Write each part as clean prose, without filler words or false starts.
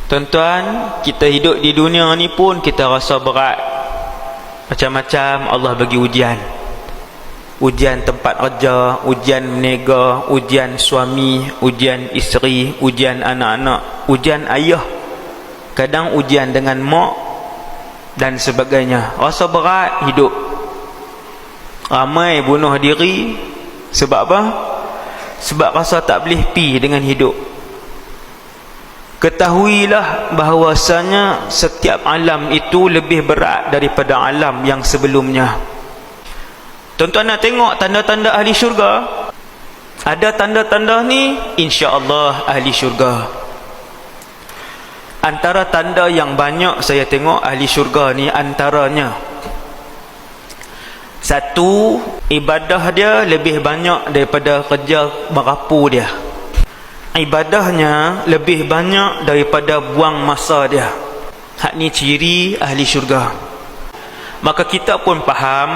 Tuan-tuan, kita hidup di dunia ni pun kita rasa berat. Macam-macam Allah bagi ujian. Ujian tempat kerja, ujian menega, ujian suami, ujian isteri, ujian anak-anak, ujian ayah, kadang ujian dengan mak dan sebagainya. Rasa berat hidup. Ramai bunuh diri. Sebab apa? Sebab rasa tak boleh pi dengan hidup. Ketahuilah bahawasanya setiap alam itu lebih berat daripada alam yang sebelumnya. Tuan-tuan nak tengok tanda-tanda ahli syurga? Ada tanda-tanda ni, insya-Allah ahli syurga. Antara tanda yang banyak saya tengok ahli syurga ni, antaranya satu, ibadah dia lebih banyak daripada kerja merapu dia. Ibadahnya lebih banyak daripada buang masa dia. Hak ni ciri ahli syurga. Maka kita pun faham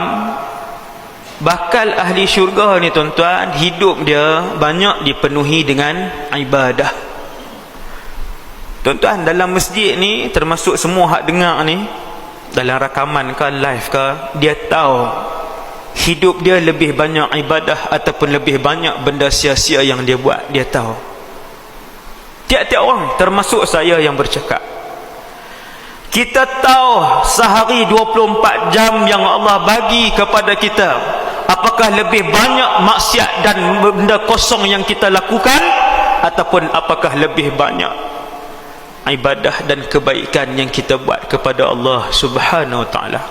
bakal ahli syurga ni tuan-tuan, hidup dia banyak dipenuhi dengan ibadah. Tuan-tuan, dalam masjid ni, termasuk semua hak dengar ni, dalam rakaman ke live ke, dia tahu hidup dia lebih banyak ibadah ataupun lebih banyak benda sia-sia yang dia buat. Dia tahu. Tiap-tiap orang, termasuk saya yang bercakap, kita tahu sehari 24 jam yang Allah bagi kepada kita, apakah lebih banyak maksiat dan benda kosong yang kita lakukan, ataupun apakah lebih banyak ibadah dan kebaikan yang kita buat kepada Allah Subhanahu Wa Taala.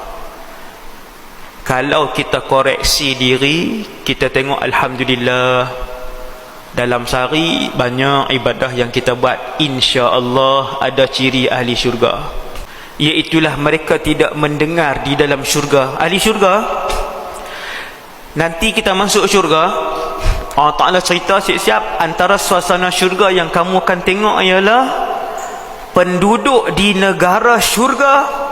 Kalau kita koreksi diri, kita tengok alhamdulillah, dalam sehari banyak ibadah yang kita buat, insya-Allah ada ciri ahli syurga, iaitulah mereka tidak mendengar di dalam syurga. Ahli syurga, nanti kita masuk syurga, Allah Ta'ala cerita siap-siap, antara suasana syurga yang kamu akan tengok ialah penduduk di negara syurga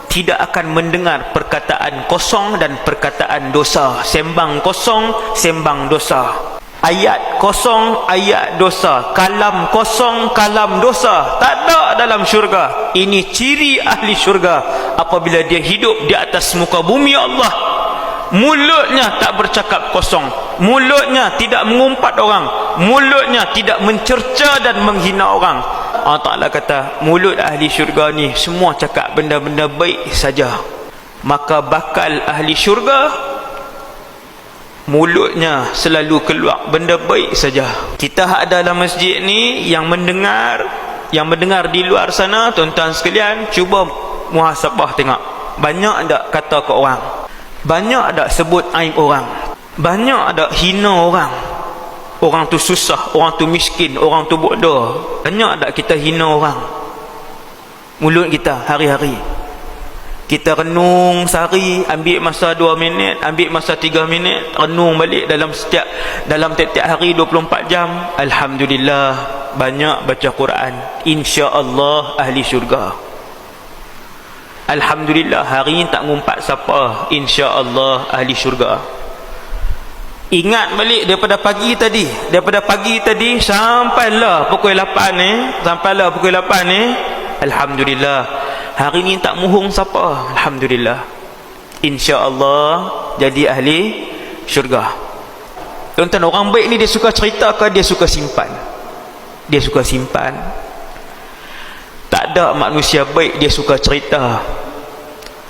tidak akan mendengar perkataan kosong dan perkataan dosa. Sembang kosong, sembang dosa. Ayat kosong, ayat dosa. Kalam kosong, kalam dosa. Tak ada dalam syurga. Ini ciri ahli syurga. Apabila dia hidup di atas muka bumi Allah, mulutnya tak bercakap kosong, mulutnya tidak mengumpat orang, mulutnya tidak mencerca dan menghina orang. Allah Ta'ala kata, mulut ahli syurga ni semua cakap benda-benda baik saja. Maka bakal ahli syurga, mulutnya selalu keluar benda baik saja. Kita ada dalam masjid ni yang mendengar di luar sana, tuan-tuan sekalian, cuba muhasabah tengok. Banyak tak kata ke orang? Banyak tak sebut aib orang? Banyak tak hina orang? Orang tu susah, orang tu miskin, orang tu bodoh. Banyak tak kita hina orang? Mulut kita hari-hari. Kita renung sehari, ambil masa 2 minit, ambil masa 3 minit, renung balik dalam tiap-tiap hari 24 jam. Alhamdulillah, banyak baca Quran, insya-Allah ahli syurga. Alhamdulillah, hari ni tak ngumpat siapa, insya-Allah ahli syurga. Ingat balik daripada pagi tadi sampailah pukul 8 ni, alhamdulillah, hari ni tak muhung siapa, alhamdulillah, insya-Allah jadi ahli syurga. Tuan-tuan, orang baik ni dia suka cerita ke dia suka simpan? Dia suka simpan. Tak ada manusia baik dia suka cerita.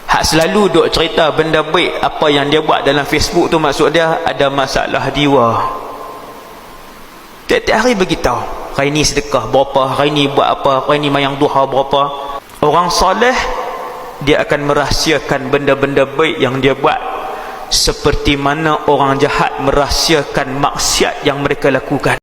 Hak selalu duk cerita benda baik, apa yang dia buat dalam Facebook tu, maksud dia ada masalah jiwa. Tiap-tiap hari beritahu, hari ni sedekah berapa, hari ni buat apa, hari ni mayang duha berapa. Orang soleh, dia akan merahsiakan benda-benda baik yang dia buat, seperti mana orang jahat merahsiakan maksiat yang mereka lakukan.